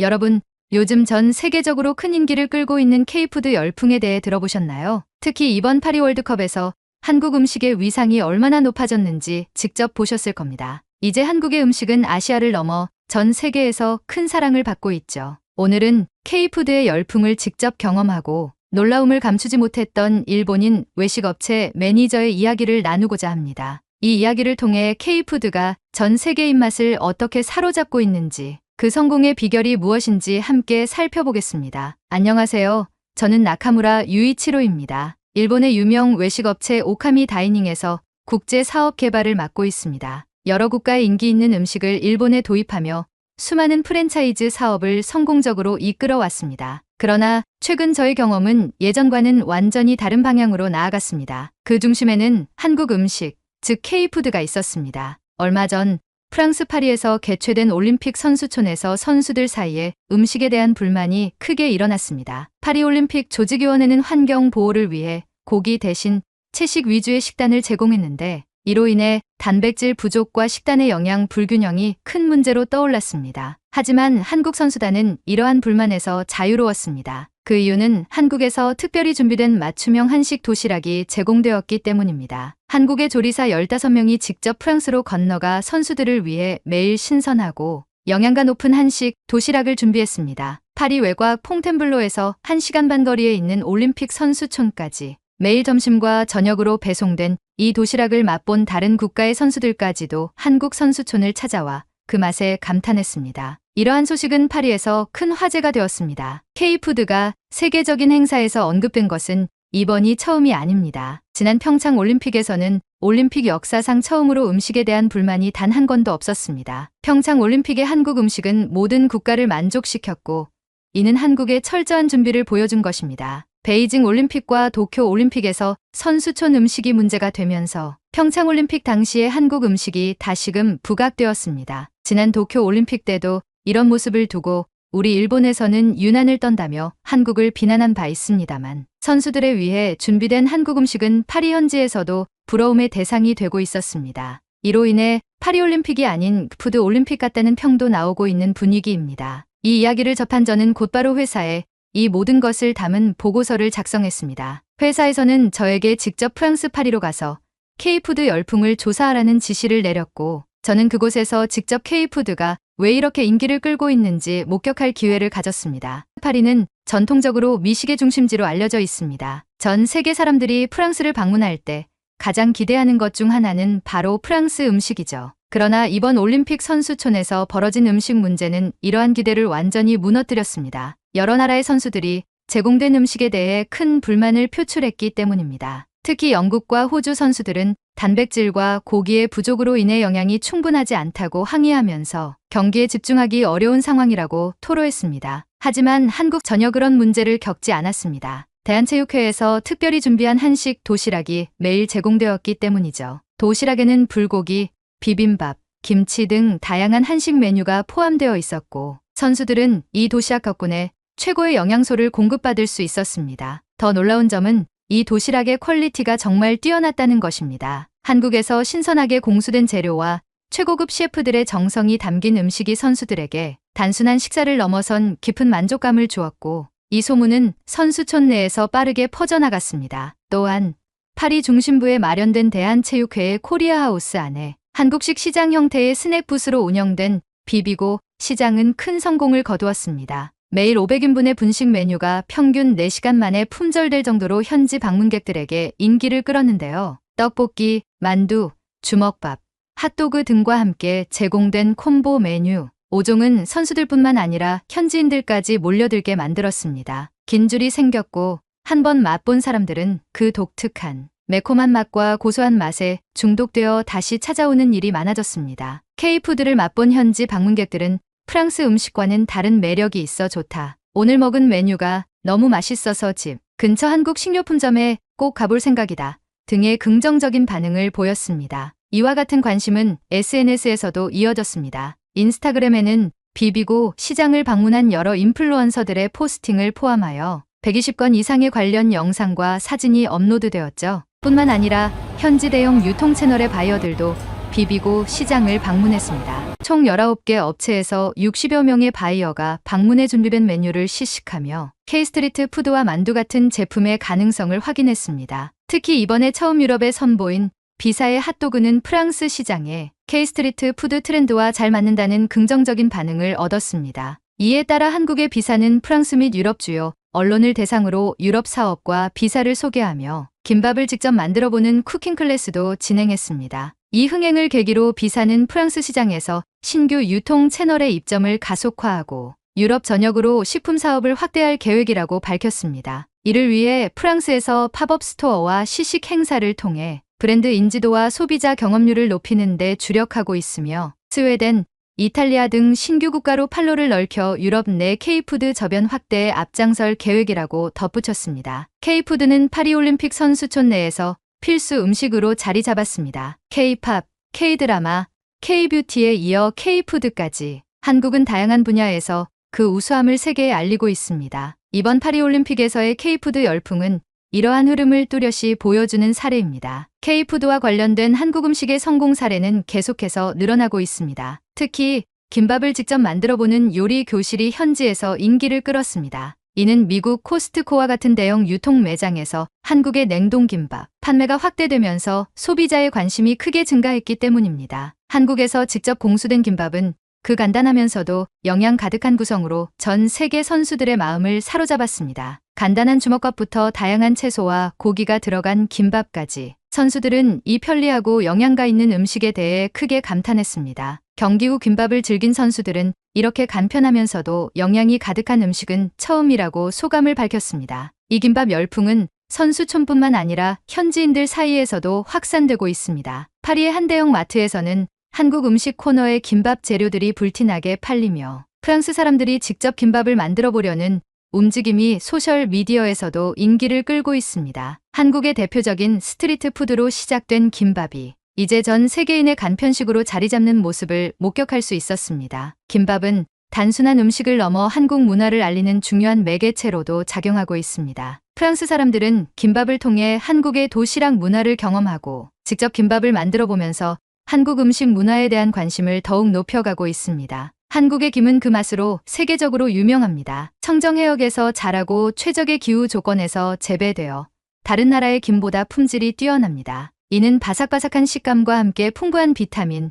여러분, 요즘 전 세계적으로 큰 인기를 끌고 있는 K푸드 열풍에 대해 들어보셨나요? 특히 이번 파리 월드컵에서 한국 음식의 위상이 얼마나 높아졌는지 직접 보셨을 겁니다. 이제 한국의 음식은 아시아를 넘어 전 세계에서 큰 사랑을 받고 있죠. 오늘은 K푸드의 열풍을 직접 경험하고 놀라움을 감추지 못했던 일본인 외식업체 매니저의 이야기를 나누고자 합니다. 이 이야기를 통해 K푸드가 전 세계 입맛을 어떻게 사로잡고 있는지, 그 성공의 비결이 무엇인지 함께 살펴보겠습니다. 안녕하세요. 저는 나카무라 유이치로입니다. 일본의 유명 외식업체 오카미 다이닝에서 국제 사업 개발을 맡고 있습니다. 여러 국가의 인기 있는 음식을 일본에 도입하며 수많은 프랜차이즈 사업을 성공적으로 이끌어왔습니다. 그러나 최근 저의 경험은 예전과는 완전히 다른 방향으로 나아갔습니다. 그 중심에는 한국 음식, 즉 K푸드가 있었습니다. 얼마 전 프랑스 파리에서 개최된 올림픽 선수촌에서 선수들 사이에 음식에 대한 불만이 크게 일어났습니다. 파리올림픽 조직위원회는 환경 보호를 위해 고기 대신 채식 위주의 식단을 제공했는데, 이로 인해 단백질 부족과 식단의 영양 불균형이 큰 문제로 떠올랐습니다. 하지만 한국 선수단은 이러한 불만에서 자유로웠습니다. 그 이유는 한국에서 특별히 준비된 맞춤형 한식 도시락이 제공되었기 때문입니다. 한국의 조리사 15명이 직접 프랑스로 건너가 선수들을 위해 매일 신선하고 영양가 높은 한식 도시락을 준비했습니다. 파리 외곽 퐁텐블로에서 1시간 반 거리에 있는 올림픽 선수촌까지 매일 점심과 저녁으로 배송된 이 도시락을 맛본 다른 국가의 선수들까지도 한국 선수촌을 찾아와 그 맛에 감탄했습니다. 이러한 소식은 파리에서 큰 화제가 되었습니다. K푸드가 세계적인 행사에서 언급된 것은 이번이 처음이 아닙니다. 지난 평창 올림픽에서는 올림픽 역사상 처음으로 음식에 대한 불만이 단 한 건도 없었습니다. 평창 올림픽의 한국 음식은 모든 국가를 만족시켰고, 이는 한국의 철저한 준비를 보여준 것입니다. 베이징 올림픽과 도쿄 올림픽에서 선수촌 음식이 문제가 되면서 평창 올림픽 당시의 한국 음식이 다시금 부각되었습니다. 지난 도쿄 올림픽 때도 이런 모습을 두고 우리 일본에서는 유난을 떤다며 한국을 비난한 바 있습니다만, 선수들에 위해 준비된 한국 음식은 파리 현지에서도 부러움의 대상이 되고 있었습니다. 이로 인해 파리올림픽이 아닌 푸드 올림픽 같다는 평도 나오고 있는 분위기입니다. 이 이야기를 접한 저는 곧바로 회사에 이 모든 것을 담은 보고서를 작성했습니다. 회사에서는 저에게 직접 프랑스 파리로 가서 K푸드 열풍을 조사하라는 지시를 내렸고, 저는 그곳에서 직접 K푸드가 왜 이렇게 인기를 끌고 있는지 목격할 기회를 가졌습니다. 파리는 전통적으로 미식의 중심지로 알려져 있습니다. 전 세계 사람들이 프랑스를 방문할 때 가장 기대하는 것 중 하나는 바로 프랑스 음식이죠. 그러나 이번 올림픽 선수촌에서 벌어진 음식 문제는 이러한 기대를 완전히 무너뜨렸습니다. 여러 나라의 선수들이 제공된 음식에 대해 큰 불만을 표출했기 때문입니다. 특히 영국과 호주 선수들은 단백질과 고기의 부족으로 인해 영양이 충분하지 않다고 항의하면서 경기에 집중하기 어려운 상황이라고 토로했습니다. 하지만 한국 전혀 그런 문제를 겪지 않았습니다. 대한체육회에서 특별히 준비한 한식 도시락이 매일 제공되었기 때문이죠. 도시락에는 불고기, 비빔밥, 김치 등 다양한 한식 메뉴가 포함되어 있었고, 선수들은 이 도시락 덕분에 최고의 영양소를 공급받을 수 있었습니다. 더 놀라운 점은 이 도시락의 퀄리티가 정말 뛰어났다는 것입니다. 한국에서 신선하게 공수된 재료와 최고급 셰프들의 정성이 담긴 음식이 선수들에게 단순한 식사를 넘어선 깊은 만족감을 주었고, 이 소문은 선수촌 내에서 빠르게 퍼져나갔습니다. 또한 파리 중심부에 마련된 대한체육회의 코리아 하우스 안에 한국식 시장 형태의 스낵 붓으로 운영된 비비고 시장은 큰 성공을 거두었습니다. 매일 500인분의 분식 메뉴가 평균 4시간 만에 품절될 정도로 현지 방문객들에게 인기를 끌었는데요. 떡볶이, 만두, 주먹밥, 핫도그 등과 함께 제공된 콤보 메뉴 5종은 선수들뿐만 아니라 현지인들까지 몰려들게 만들었습니다. 긴 줄이 생겼고, 한번 맛본 사람들은 그 독특한 매콤한 맛과 고소한 맛에 중독되어 다시 찾아오는 일이 많아졌습니다. K푸드를 맛본 현지 방문객들은 프랑스 음식과는 다른 매력이 있어 좋다. 오늘 먹은 메뉴가 너무 맛있어서 집 근처 한국 식료품점에 꼭 가볼 생각이다. 등의 긍정적인 반응을 보였습니다. 이와 같은 관심은 SNS에서도 이어졌습니다. 인스타그램에는 비비고 시장을 방문한 여러 인플루언서들의 포스팅을 포함하여 120건 이상의 관련 영상과 사진이 업로드되었죠. 뿐만 아니라 현지 대형 유통 채널의 바이어들도 비비고 시장을 방문했습니다. 총 19개 업체에서 60여 명의 바이어가 방문에 준비된 메뉴를 시식하며 K스트리트 푸드와 만두 같은 제품의 가능성을 확인했습니다. 특히 이번에 처음 유럽에 선보인 비사의 핫도그는 프랑스 시장에 K스트리트 푸드 트렌드와 잘 맞는다는 긍정적인 반응을 얻었습니다. 이에 따라 한국의 비사는 프랑스 및 유럽 주요 언론을 대상으로 유럽 사업과 비사를 소개하며 김밥을 직접 만들어보는 쿠킹 클래스도 진행했습니다. 이 흥행을 계기로 비사는 프랑스 시장에서 신규 유통 채널의 입점을 가속화하고 유럽 전역으로 식품 사업을 확대할 계획이라고 밝혔습니다. 이를 위해 프랑스에서 팝업 스토어와 시식 행사를 통해 브랜드 인지도와 소비자 경험률을 높이는 데 주력하고 있으며 스웨덴, 이탈리아 등 신규 국가로 판로를 넓혀 유럽 내 K푸드 저변 확대에 앞장설 계획이라고 덧붙였습니다. K푸드는 파리올림픽 선수촌 내에서 필수 음식으로 자리 잡았습니다. K-팝, K-드라마, K-뷰티에 이어 K푸드까지 한국은 다양한 분야에서 그 우수함을 세계에 알리고 있습니다. 이번 파리올림픽에서의 K푸드 열풍은 이러한 흐름을 뚜렷이 보여주는 사례입니다. K푸드와 관련된 한국 음식의 성공 사례는 계속해서 늘어나고 있습니다. 특히 김밥을 직접 만들어보는 요리 교실이 현지에서 인기를 끌었습니다. 이는 미국 코스트코와 같은 대형 유통 매장에서 한국의 냉동김밥 판매가 확대되면서 소비자의 관심이 크게 증가했기 때문입니다. 한국에서 직접 공수된 김밥은 그 간단하면서도 영양 가득한 구성으로 전 세계 선수들의 마음을 사로잡았습니다. 간단한 주먹밥부터 다양한 채소와 고기가 들어간 김밥까지 선수들은 이 편리하고 영양가 있는 음식에 대해 크게 감탄했습니다. 경기 후 김밥을 즐긴 선수들은 이렇게 간편하면서도 영양이 가득한 음식은 처음이라고 소감을 밝혔습니다. 이 김밥 열풍은 선수촌뿐만 아니라 현지인들 사이에서도 확산되고 있습니다. 파리의 한 대형 마트에서는 한국 음식 코너의 김밥 재료들이 불티나게 팔리며 프랑스 사람들이 직접 김밥을 만들어 보려는 움직임이 소셜 미디어에서도 인기를 끌고 있습니다. 한국의 대표적인 스트리트 푸드로 시작된 김밥이 이제 전 세계인의 간편식으로 자리 잡는 모습을 목격할 수 있었습니다. 김밥은 단순한 음식을 넘어 한국 문화를 알리는 중요한 매개체로도 작용하고 있습니다. 프랑스 사람들은 김밥을 통해 한국의 도시락 문화를 경험하고 직접 김밥을 만들어 보면서 한국 음식 문화에 대한 관심을 더욱 높여가고 있습니다. 한국의 김은 그 맛으로 세계적으로 유명합니다. 청정 해역에서 자라고 최적의 기후 조건에서 재배되어 다른 나라의 김보다 품질이 뛰어납니다. 이는 바삭바삭한 식감과 함께 풍부한 비타민,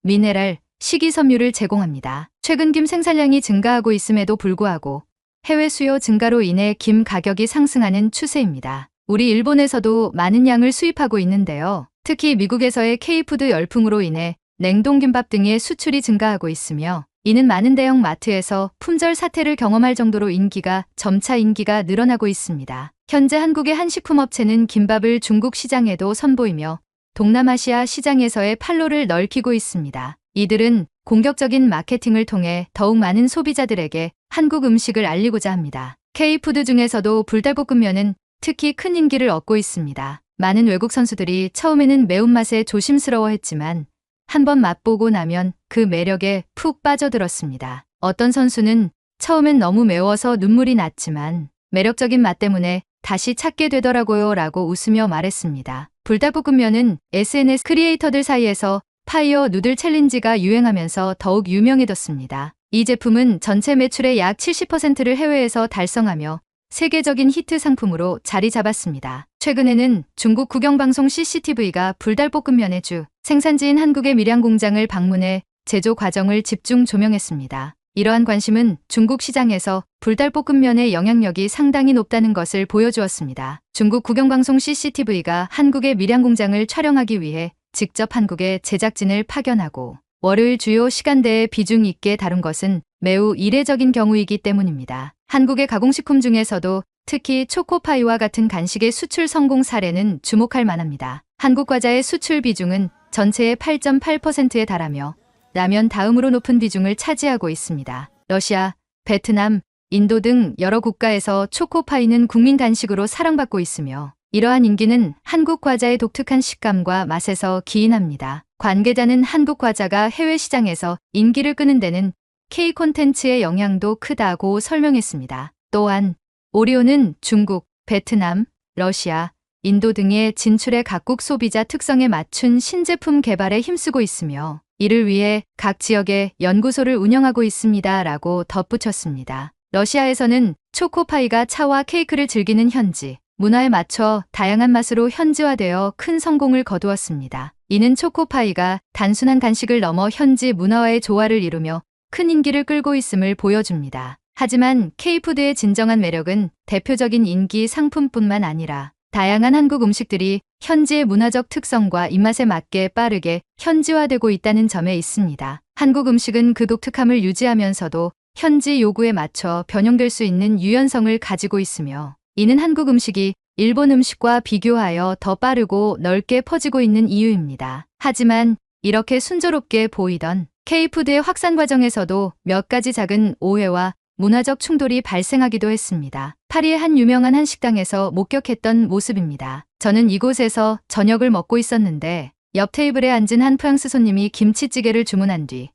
미네랄, 식이섬유를 제공합니다. 최근 김 생산량이 증가하고 있음에도 불구하고 해외 수요 증가로 인해 김 가격이 상승하는 추세입니다. 우리 일본에서도 많은 양을 수입하고 있는데요. 특히 미국에서의 K푸드 열풍으로 인해 냉동김밥 등의 수출이 증가하고 있으며 이는 많은 대형 마트에서 품절 사태를 경험할 정도로 점차 인기가 늘어나고 있습니다. 현재 한국의 한 식품업체는 김밥을 중국 시장에도 선보이며 동남아시아 시장에서의 판로를 넓히고 있습니다. 이들은 공격적인 마케팅을 통해 더욱 많은 소비자들에게 한국 음식을 알리고자 합니다. K푸드 중에서도 불닭볶음면은 특히 큰 인기를 얻고 있습니다. 많은 외국 선수들이 처음에는 매운맛에 조심스러워했지만 한번 맛보고 나면 그 매력에 푹 빠져들었습니다. 어떤 선수는 처음엔 너무 매워서 눈물이 났지만 매력적인 맛 때문에 다시 찾게 되더라고요 라고 웃으며 말했습니다. 불닭볶음면은 SNS 크리에이터들 사이에서 파이어 누들 챌린지가 유행하면서 더욱 유명해졌습니다. 이 제품은 전체 매출의 약 70%를 해외에서 달성하며 세계적인 히트 상품으로 자리 잡았습니다. 최근에는 중국 국영방송 CCTV가 불닭볶음면의 주 생산지인 한국의 밀양 공장을 방문해 제조 과정을 집중 조명했습니다. 이러한 관심은 중국 시장에서 불닭볶음면의 영향력이 상당히 높다는 것을 보여주었습니다. 중국 국영방송 CCTV가 한국의 밀양 공장을 촬영하기 위해 직접 한국에 제작진을 파견하고 월요일 주요 시간대에 비중 있게 다룬 것은 매우 이례적인 경우이기 때문입니다. 한국의 가공식품 중에서도 특히 초코파이와 같은 간식의 수출 성공 사례는 주목할 만합니다. 한국 과자의 수출 비중은 전체의 8.8%에 달하며 라면 다음으로 높은 비중을 차지하고 있습니다. 러시아, 베트남, 인도 등 여러 국가에서 초코파이는 국민 간식으로 사랑받고 있으며 이러한 인기는 한국 과자의 독특한 식감과 맛에서 기인합니다. 관계자는 한국 과자가 해외 시장에서 인기를 끄는 데는 K 콘텐츠의 영향도 크다고 설명했습니다. 또한 오리오는 중국, 베트남, 러시아, 인도 등의 진출해 각국 소비자 특성에 맞춘 신제품 개발에 힘쓰고 있으며 이를 위해 각 지역에 연구소를 운영하고 있습니다라고 덧붙였습니다. 러시아에서는 초코파이가 차와 케이크를 즐기는 현지 문화에 맞춰 다양한 맛으로 현지화되어 큰 성공을 거두었습니다. 이는 초코파이가 단순한 간식을 넘어 현지 문화와의 조화를 이루며 큰 인기를 끌고 있음을 보여줍니다. 하지만 K푸드의 진정한 매력은 대표적인 인기 상품뿐만 아니라 다양한 한국 음식들이 현지의 문화적 특성과 입맛에 맞게 빠르게 현지화되고 있다는 점에 있습니다. 한국 음식은 그 독특함을 유지하면서도 현지 요구에 맞춰 변형될 수 있는 유연성을 가지고 있으며 이는 한국 음식이 일본 음식과 비교하여 더 빠르고 넓게 퍼지고 있는 이유입니다. 하지만 이렇게 순조롭게 보이던 K푸드의 확산 과정에서도 몇 가지 작은 오해와 문화적 충돌이 발생하기도 했습니다. 파리의 한 유명한 한식당에서 목격했던 모습입니다. 저는 이곳에서 저녁을 먹고 있었는데 옆 테이블에 앉은 한 프랑스 손님이 김치찌개를 주문한 뒤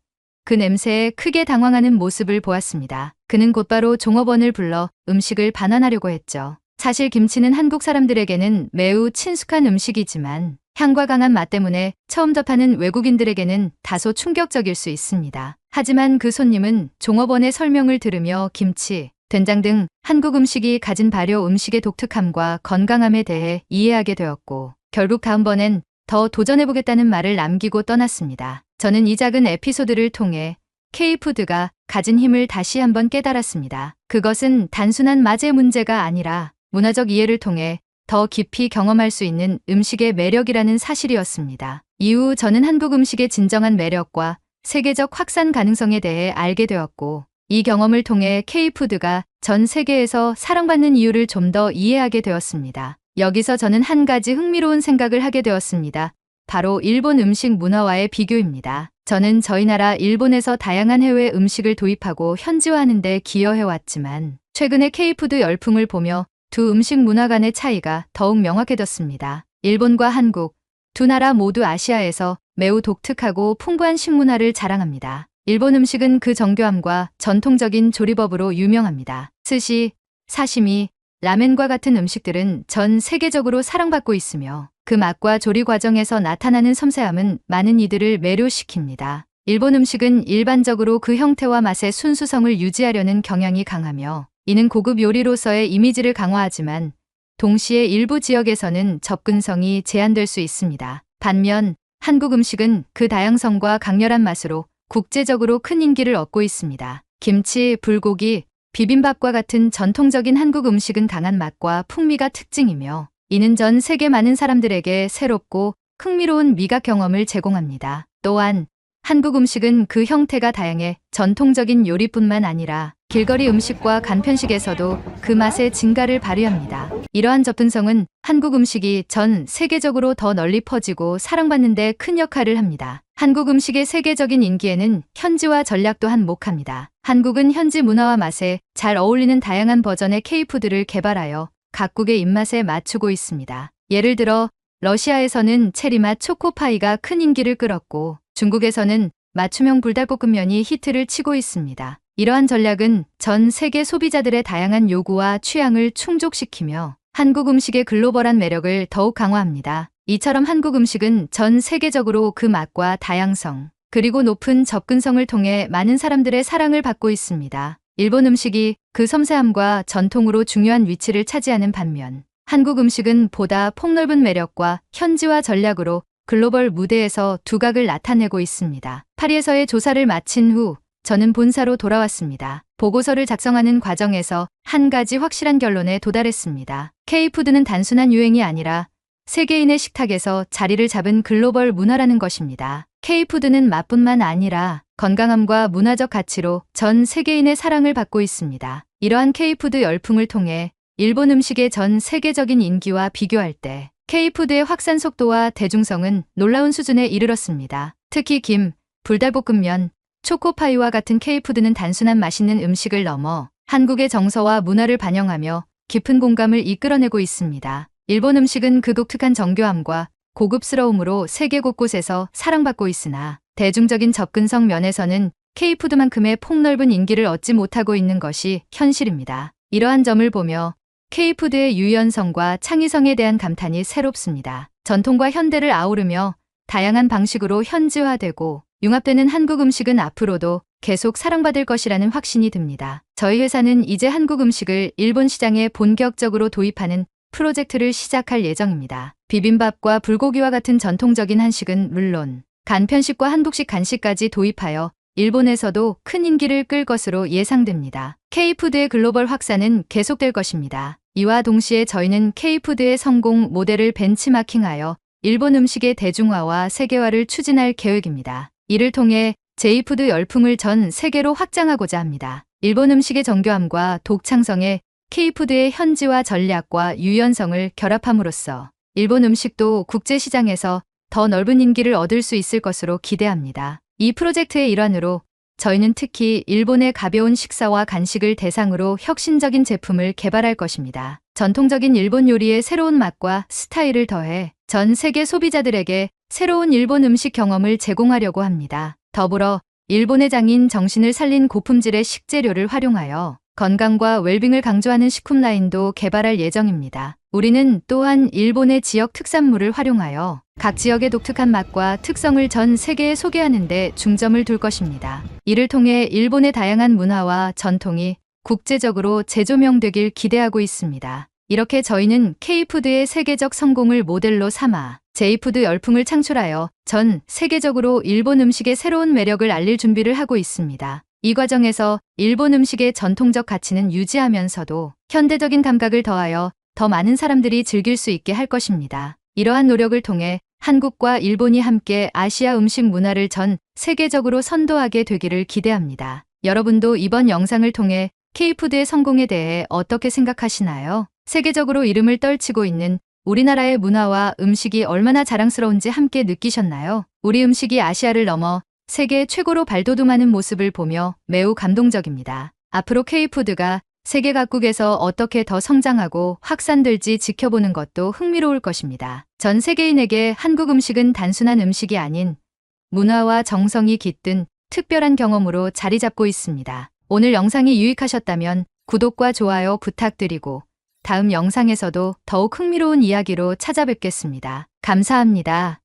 그 냄새에 크게 당황하는 모습을 보았습니다. 그는 곧바로 종업원을 불러 음식을 반환하려고 했죠. 사실 김치는 한국 사람들에게는 매우 친숙한 음식이지만 향과 강한 맛 때문에 처음 접하는 외국인들에게는 다소 충격적일 수 있습니다. 하지만 그 손님은 종업원의 설명을 들으며 김치, 된장 등 한국 음식이 가진 발효 음식의 독특함과 건강함에 대해 이해하게 되었고 결국 다음번엔 더 도전해보겠다는 말을 남기고 떠났습니다. 저는 이 작은 에피소드를 통해 K푸드가 가진 힘을 다시 한번 깨달았습니다. 그것은 단순한 맛의 문제가 아니라 문화적 이해를 통해 더 깊이 경험할 수 있는 음식의 매력이라는 사실이었습니다. 이후 저는 한국 음식의 진정한 매력과 세계적 확산 가능성에 대해 알게 되었고 이 경험을 통해 K푸드가 전 세계에서 사랑받는 이유를 좀 더 이해하게 되었습니다. 여기서 저는 한 가지 흥미로운 생각을 하게 되었습니다. 바로 일본 음식 문화와의 비교입니다. 저는 저희 나라 일본에서 다양한 해외 음식을 도입하고 현지화하는 데 기여해왔지만 최근에 K푸드 열풍을 보며 두 음식 문화 간의 차이가 더욱 명확해졌습니다. 일본과 한국, 두 나라 모두 아시아에서 매우 독특하고 풍부한 식문화를 자랑합니다. 일본 음식은 그 정교함과 전통적인 조리법으로 유명합니다. 스시, 사시미, 라멘과 같은 음식들은 전 세계적으로 사랑받고 있으며 그 맛과 조리 과정에서 나타나는 섬세함은 많은 이들을 매료시킵니다. 일본 음식은 일반적으로 그 형태와 맛의 순수성을 유지하려는 경향이 강하며 이는 고급 요리로서의 이미지를 강화하지만 동시에 일부 지역에서는 접근성이 제한될 수 있습니다. 반면 한국 음식은 그 다양성과 강렬한 맛으로 국제적으로 큰 인기를 얻고 있습니다. 김치, 불고기, 비빔밥과 같은 전통적인 한국 음식은 강한 맛과 풍미가 특징이며 이는 전 세계 많은 사람들에게 새롭고 흥미로운 미각 경험을 제공합니다. 또한 한국 음식은 그 형태가 다양해 전통적인 요리뿐만 아니라 길거리 음식과 간편식에서도 그 맛의 진가를 발휘합니다. 이러한 접근성은 한국 음식이 전 세계적으로 더 널리 퍼지고 사랑받는 데 큰 역할을 합니다. 한국 음식의 세계적인 인기에는 현지화 전략도 한몫합니다. 한국은 현지 문화와 맛에 잘 어울리는 다양한 버전의 K푸드를 개발하여 각국의 입맛에 맞추고 있습니다. 예를 들어 러시아에서는 체리맛 초코파이가 큰 인기를 끌었고 중국에서는 맞춤형 불닭볶음면이 히트를 치고 있습니다. 이러한 전략은 전 세계 소비자들의 다양한 요구와 취향을 충족시키며 한국 음식의 글로벌한 매력을 더욱 강화합니다. 이처럼 한국 음식은 전 세계적으로 그 맛과 다양성, 그리고 높은 접근성을 통해 많은 사람들의 사랑을 받고 있습니다. 일본 음식이 그 섬세함과 전통으로 중요한 위치를 차지하는 반면 한국 음식은 보다 폭넓은 매력과 현지화 전략으로 글로벌 무대에서 두각을 나타내고 있습니다. 파리에서의 조사를 마친 후 저는 본사로 돌아왔습니다. 보고서를 작성하는 과정에서 한 가지 확실한 결론에 도달했습니다. K푸드는 단순한 유행이 아니라 세계인의 식탁에서 자리를 잡은 글로벌 문화라는 것입니다. K푸드는 맛뿐만 아니라 건강함과 문화적 가치로 전 세계인의 사랑을 받고 있습니다. 이러한 K푸드 열풍을 통해 일본 음식의 전 세계적인 인기와 비교할 때 K푸드의 확산 속도와 대중성은 놀라운 수준에 이르렀습니다. 특히 김, 불닭볶음면, 초코파이와 같은 K푸드는 단순한 맛있는 음식을 넘어 한국의 정서와 문화를 반영하며 깊은 공감을 이끌어내고 있습니다. 일본 음식은 그 독특한 정교함과 고급스러움으로 세계 곳곳에서 사랑받고 있으나 대중적인 접근성 면에서는 K푸드만큼의 폭넓은 인기를 얻지 못하고 있는 것이 현실입니다. 이러한 점을 보며 K푸드의 유연성과 창의성에 대한 감탄이 새롭습니다. 전통과 현대를 아우르며 다양한 방식으로 현지화되고 융합되는 한국 음식은 앞으로도 계속 사랑받을 것이라는 확신이 듭니다. 저희 회사는 이제 한국 음식을 일본 시장에 본격적으로 도입하는 프로젝트를 시작할 예정입니다. 비빔밥과 불고기와 같은 전통적인 한식은 물론 간편식과 한국식 간식까지 도입하여 일본에서도 큰 인기를 끌 것으로 예상됩니다. K푸드의 글로벌 확산은 계속될 것입니다. 이와 동시에 저희는 K푸드의 성공 모델을 벤치마킹하여 일본 음식의 대중화와 세계화를 추진할 계획입니다. 이를 통해 J푸드 열풍을 전 세계로 확장하고자 합니다. 일본 음식의 정교함과 독창성에 K푸드의 현지화 전략과 유연성을 결합함으로써 일본 음식도 국제시장에서 더 넓은 인기를 얻을 수 있을 것으로 기대합니다. 이 프로젝트의 일환으로 저희는 특히 일본의 가벼운 식사와 간식을 대상으로 혁신적인 제품을 개발할 것입니다. 전통적인 일본 요리의 새로운 맛과 스타일을 더해 전 세계 소비자들에게 새로운 일본 음식 경험을 제공하려고 합니다. 더불어 일본의 장인 정신을 살린 고품질의 식재료를 활용하여 건강과 웰빙을 강조하는 식품 라인도 개발할 예정입니다. 우리는 또한 일본의 지역 특산물을 활용하여 각 지역의 독특한 맛과 특성을 전 세계에 소개하는 데 중점을 둘 것입니다. 이를 통해 일본의 다양한 문화와 전통이 국제적으로 재조명되길 기대하고 있습니다. 이렇게 저희는 K푸드의 세계적 성공을 모델로 삼아 J푸드 열풍을 창출하여 전 세계적으로 일본 음식의 새로운 매력을 알릴 준비를 하고 있습니다. 이 과정에서 일본 음식의 전통적 가치는 유지하면서도 현대적인 감각을 더하여 더 많은 사람들이 즐길 수 있게 할 것입니다. 이러한 노력을 통해 한국과 일본이 함께 아시아 음식 문화를 전 세계적으로 선도하게 되기를 기대합니다. 여러분도 이번 영상을 통해 K푸드의 성공에 대해 어떻게 생각하시나요? 세계적으로 이름을 떨치고 있는 우리나라의 문화와 음식이 얼마나 자랑스러운지 함께 느끼셨나요? 우리 음식이 아시아를 넘어 세계 최고로 발돋움하는 모습을 보며 매우 감동적입니다. 앞으로 K푸드가 세계 각국에서 어떻게 더 성장하고 확산될지 지켜보는 것도 흥미로울 것입니다. 전 세계인에게 한국 음식은 단순한 음식이 아닌 문화와 정성이 깃든 특별한 경험으로 자리 잡고 있습니다. 오늘 영상이 유익하셨다면 구독과 좋아요 부탁드리고 다음 영상에서도 더욱 흥미로운 이야기로 찾아뵙겠습니다. 감사합니다.